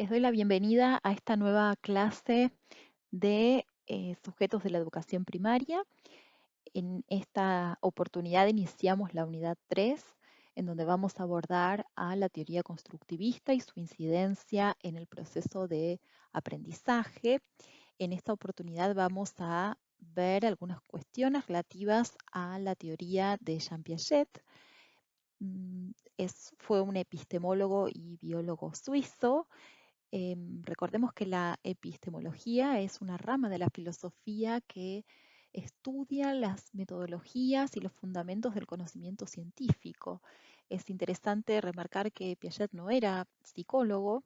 Les doy la bienvenida a esta nueva clase de sujetos de la educación primaria. En esta oportunidad iniciamos la unidad 3, en donde vamos a abordar a la teoría constructivista y su incidencia en el proceso de aprendizaje. En esta oportunidad vamos a ver algunas cuestiones relativas a la teoría de Jean Piaget. Fue un epistemólogo y biólogo suizo. Recordemos que la epistemología es una rama de la filosofía que estudia las metodologías y los fundamentos del conocimiento científico. Es interesante remarcar que Piaget no era psicólogo,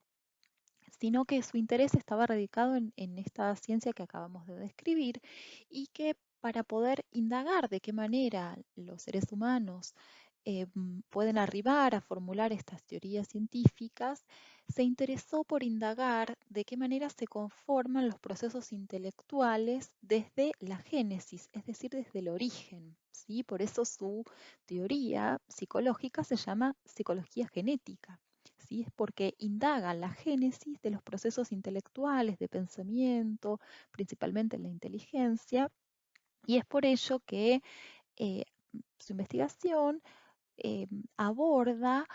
sino que su interés estaba radicado en esta ciencia que acabamos de describir y que para poder indagar de qué manera los seres humanos pueden arribar a formular estas teorías científicas, se interesó por indagar de qué manera se conforman los procesos intelectuales desde la génesis, es decir, desde el origen, ¿sí? Por eso su teoría psicológica se llama psicología genética. ¿Sí? Es porque indaga la génesis de los procesos intelectuales, de pensamiento, principalmente en la inteligencia, y es por ello que eh, su investigación eh, aborda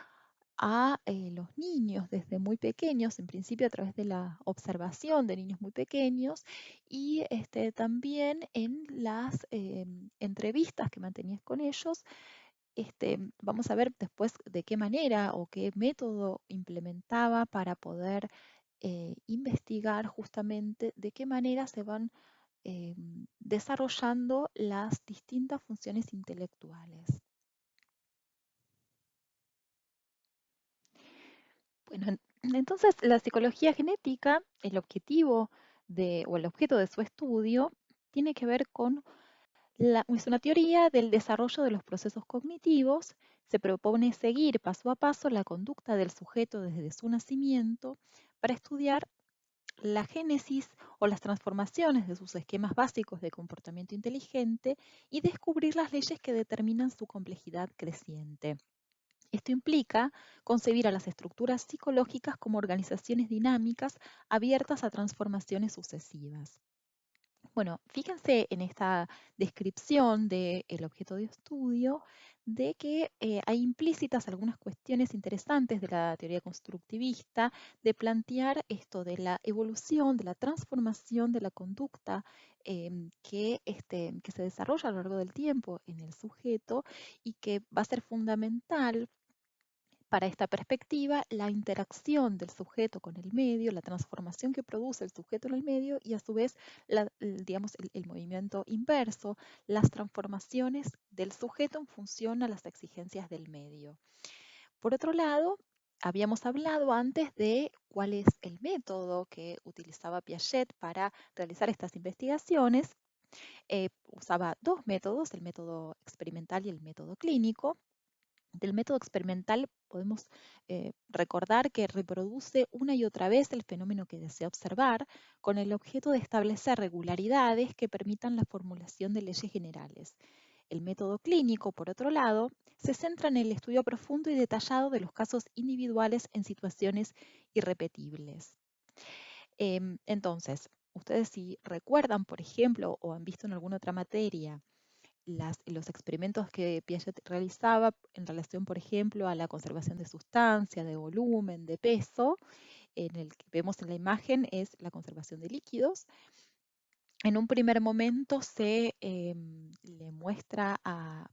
a los niños desde muy pequeños, en principio a través de la observación de niños muy pequeños y también en las entrevistas que mantenías con ellos. Vamos a ver después de qué manera o qué método implementaba para poder investigar justamente de qué manera se van desarrollando las distintas funciones intelectuales. Bueno, entonces la psicología genética, el objetivo o el objeto de su estudio tiene que ver con es una teoría del desarrollo de los procesos cognitivos. Se propone seguir paso a paso la conducta del sujeto desde su nacimiento para estudiar la génesis o las transformaciones de sus esquemas básicos de comportamiento inteligente y descubrir las leyes que determinan su complejidad creciente. Esto implica concebir a las estructuras psicológicas como organizaciones dinámicas abiertas a transformaciones sucesivas. Bueno, fíjense en esta descripción del objeto de estudio de que hay implícitas algunas cuestiones interesantes de la teoría constructivista, de plantear esto de la evolución, de la transformación de la conducta que se desarrolla a lo largo del tiempo en el sujeto y que va a ser fundamental para esta perspectiva, la interacción del sujeto con el medio, la transformación que produce el sujeto en el medio y a su vez, digamos, el movimiento inverso, las transformaciones del sujeto en función a las exigencias del medio. Por otro lado, habíamos hablado antes de cuál es el método que utilizaba Piaget para realizar estas investigaciones. Usaba dos métodos, el método experimental y el método clínico. Del método experimental podemos recordar que reproduce una y otra vez el fenómeno que desea observar con el objeto de establecer regularidades que permitan la formulación de leyes generales. El método clínico, por otro lado, se centra en el estudio profundo y detallado de los casos individuales en situaciones irrepetibles. Entonces, ustedes si recuerdan, por ejemplo, o han visto en alguna otra materia, los experimentos que Piaget realizaba en relación, por ejemplo, a la conservación de sustancia, de volumen, de peso, en el que vemos en la imagen es la conservación de líquidos. En un primer momento se le muestra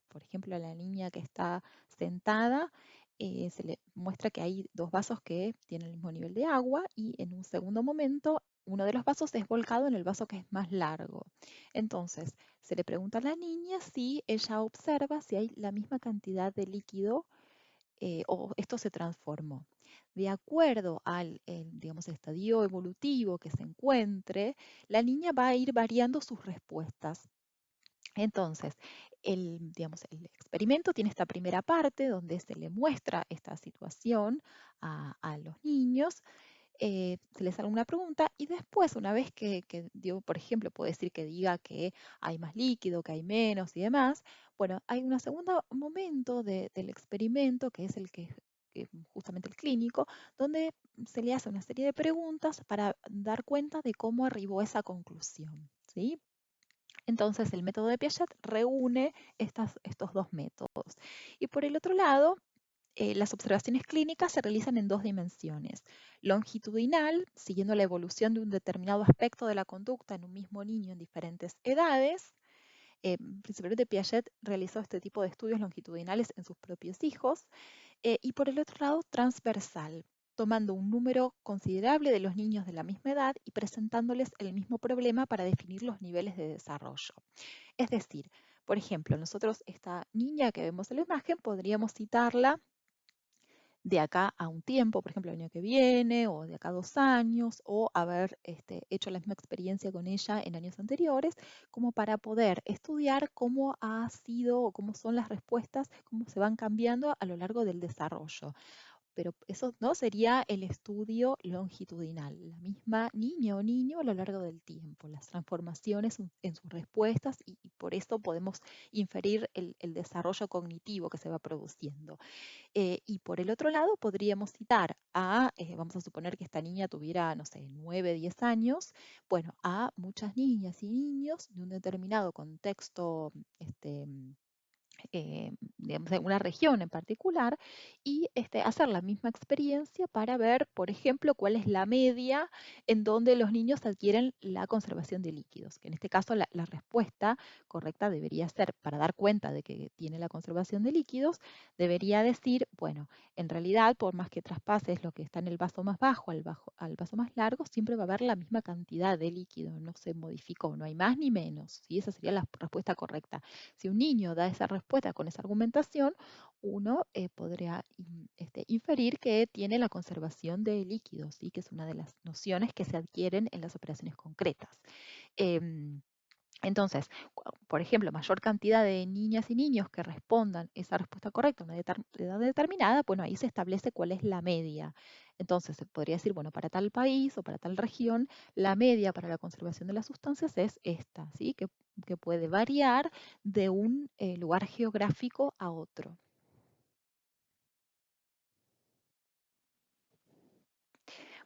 por ejemplo, a la niña que está sentada, se le muestra que hay dos vasos que tienen el mismo nivel de agua y en un segundo momento uno de los vasos es volcado en el vaso que es más largo. Entonces, se le pregunta a la niña si ella observa si hay la misma cantidad de líquido o esto se transformó. De acuerdo al digamos, estadio evolutivo que se encuentre, la niña va a ir variando sus respuestas. Entonces, digamos, el experimento tiene esta primera parte donde se le muestra esta situación a los niños, se les haga una pregunta y después, una vez que dio, por ejemplo, puede decir que diga que hay más líquido, que hay menos y demás, bueno, hay un segundo momento del experimento que es el que justamente el clínico, donde se le hace una serie de preguntas para dar cuenta de cómo arribó a esa conclusión, ¿sí? Entonces, el método de Piaget reúne estos dos métodos. Y por el otro lado, las observaciones clínicas se realizan en dos dimensiones. Longitudinal, siguiendo la evolución de un determinado aspecto de la conducta en un mismo niño en diferentes edades. Principalmente Piaget realizó este tipo de estudios longitudinales en sus propios hijos. Y por el otro lado, transversal, tomando un número considerable de los niños de la misma edad y presentándoles el mismo problema para definir los niveles de desarrollo. Es decir, por ejemplo, nosotros esta niña que vemos en la imagen podríamos citarla de acá a un tiempo, por ejemplo, el año que viene, o de acá a 2 años, o haber hecho la misma experiencia con ella en años anteriores, como para poder estudiar cómo ha sido o cómo son las respuestas, cómo se van cambiando a lo largo del desarrollo. Pero eso no sería el estudio longitudinal, la misma niña o niño a lo largo del tiempo, las transformaciones en sus respuestas y por eso podemos inferir el desarrollo cognitivo que se va produciendo. Y por el otro lado, podríamos citar vamos a suponer que esta niña tuviera, no sé, 9, 10 años, bueno, a muchas niñas y niños de un determinado contexto, digamos, de una región en particular y hacer la misma experiencia para ver, por ejemplo, cuál es la media en donde los niños adquieren la conservación de líquidos, que en este caso la respuesta correcta debería ser, para dar cuenta de que tiene la conservación de líquidos, debería decir, bueno, en realidad, por más que traspases lo que está en el vaso más bajo al vaso más largo, siempre va a haber la misma cantidad de líquido, no se modificó, no hay más ni menos, y esa sería la respuesta correcta. Si un niño da esa respuesta con esa argumentación, uno podría inferir que tiene la conservación de líquidos, ¿sí? Que es una de las nociones que se adquieren en las operaciones concretas. Em, entonces, por ejemplo, mayor cantidad de niñas y niños que respondan esa respuesta correcta a una edad determinada, bueno, ahí se establece cuál es la media. Entonces, se podría decir, bueno, para tal país o para tal región, la media para la conservación de las sustancias es esta, ¿sí? Que puede variar de un lugar geográfico a otro.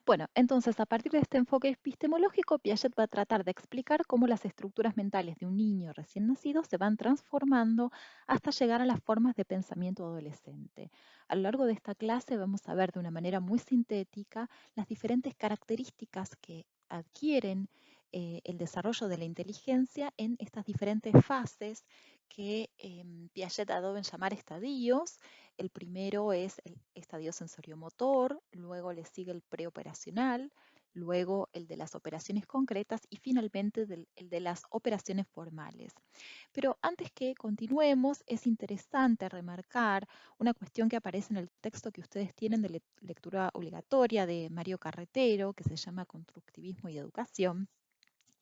Bueno, entonces a partir de este enfoque epistemológico, Piaget va a tratar de explicar cómo las estructuras mentales de un niño recién nacido se van transformando hasta llegar a las formas de pensamiento adolescente. A lo largo de esta clase vamos a ver de una manera muy sintética las diferentes características que adquieren el desarrollo de la inteligencia en estas diferentes fases que Piaget ha dado en llamar estadios. El primero es el estadio sensoriomotor, luego le sigue el preoperacional, luego el de las operaciones concretas y finalmente el de las operaciones formales. Pero antes que continuemos, es interesante remarcar una cuestión que aparece en el texto que ustedes tienen de lectura obligatoria de Mario Carretero, que se llama Constructivismo y Educación.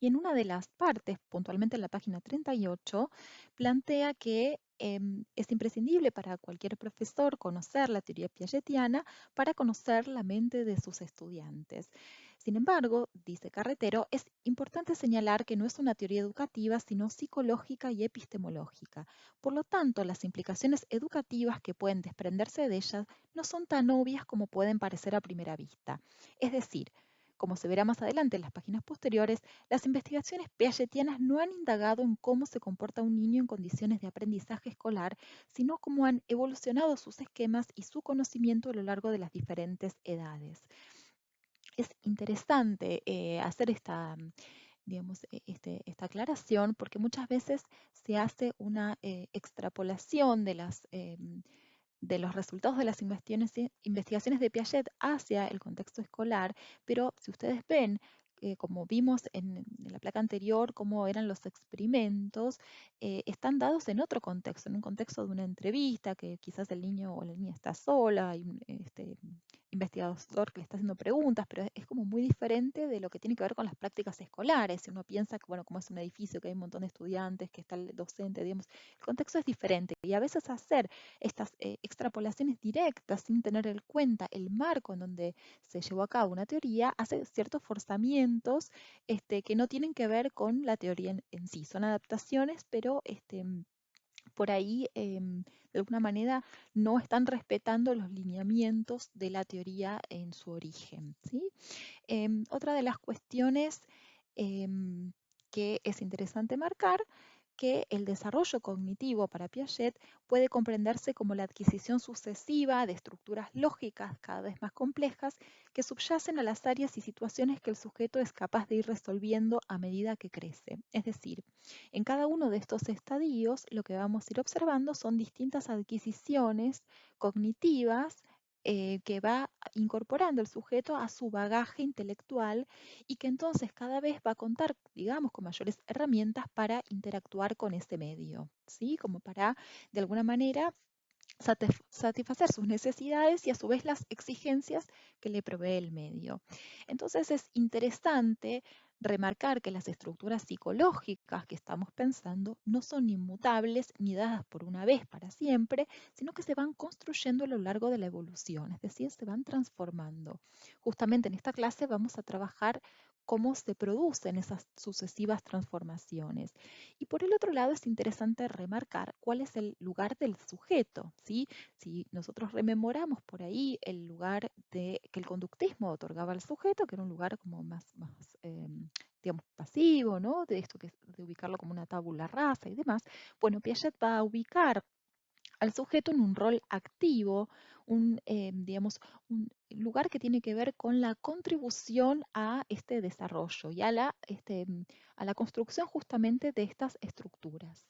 Y en una de las partes, puntualmente en la página 38, plantea que es imprescindible para cualquier profesor conocer la teoría piagetiana para conocer la mente de sus estudiantes. Sin embargo, dice Carretero, es importante señalar que no es una teoría educativa, sino psicológica y epistemológica. Por lo tanto, las implicaciones educativas que pueden desprenderse de ellas no son tan obvias como pueden parecer a primera vista. Es decir, como se verá más adelante en las páginas posteriores, las investigaciones piagetianas no han indagado en cómo se comporta un niño en condiciones de aprendizaje escolar, sino cómo han evolucionado sus esquemas y su conocimiento a lo largo de las diferentes edades. Es interesante hacer digamos, esta aclaración porque muchas veces se hace una extrapolación de los resultados de las investigaciones de Piaget hacia el contexto escolar, pero si ustedes ven, como vimos en la placa anterior, cómo eran los experimentos, están dados en otro contexto, en un contexto de una entrevista, que quizás el niño o la niña está sola, hay un investigador que le está haciendo preguntas, pero es como muy diferente de lo que tiene que ver con las prácticas escolares. Si uno piensa que, bueno, como es un edificio, que hay un montón de estudiantes, que está el docente, digamos, el contexto es diferente. Y a veces hacer estas extrapolaciones directas sin tener en cuenta el marco en donde se llevó a cabo una teoría, hace ciertos forzamientos que no tienen que ver con la teoría en sí. Son adaptaciones, pero por ahí de alguna manera no están respetando los lineamientos de la teoría en su origen, ¿sí? Otra de las cuestiones em, que es interesante marcar, que el desarrollo cognitivo para Piaget puede comprenderse como la adquisición sucesiva de estructuras lógicas cada vez más complejas que subyacen a las áreas y situaciones que el sujeto es capaz de ir resolviendo a medida que crece. Es decir, en cada uno de estos estadios lo que vamos a ir observando son distintas adquisiciones cognitivas que va incorporando el sujeto a su bagaje intelectual y que entonces cada vez va a contar, digamos, con mayores herramientas para interactuar con ese medio, ¿sí? Como para, de alguna manera, satisfacer sus necesidades y a su vez las exigencias que le provee el medio. Entonces es interesante remarcar que las estructuras psicológicas que estamos pensando no son inmutables ni dadas por una vez para siempre, sino que se van construyendo a lo largo de la evolución, es decir, se van transformando. Justamente en esta clase vamos a trabajar cómo se producen esas sucesivas transformaciones. Y por el otro lado es interesante remarcar cuál es el lugar del sujeto, ¿sí? Si nosotros rememoramos por ahí el lugar que el conductismo otorgaba al sujeto, que era un lugar como más digamos, pasivo, ¿no? De esto de ubicarlo como una tabula rasa y demás. Bueno, Piaget va a ubicar al sujeto en un rol activo, digamos, un lugar que tiene que ver con la contribución a este desarrollo y a la construcción justamente de estas estructuras.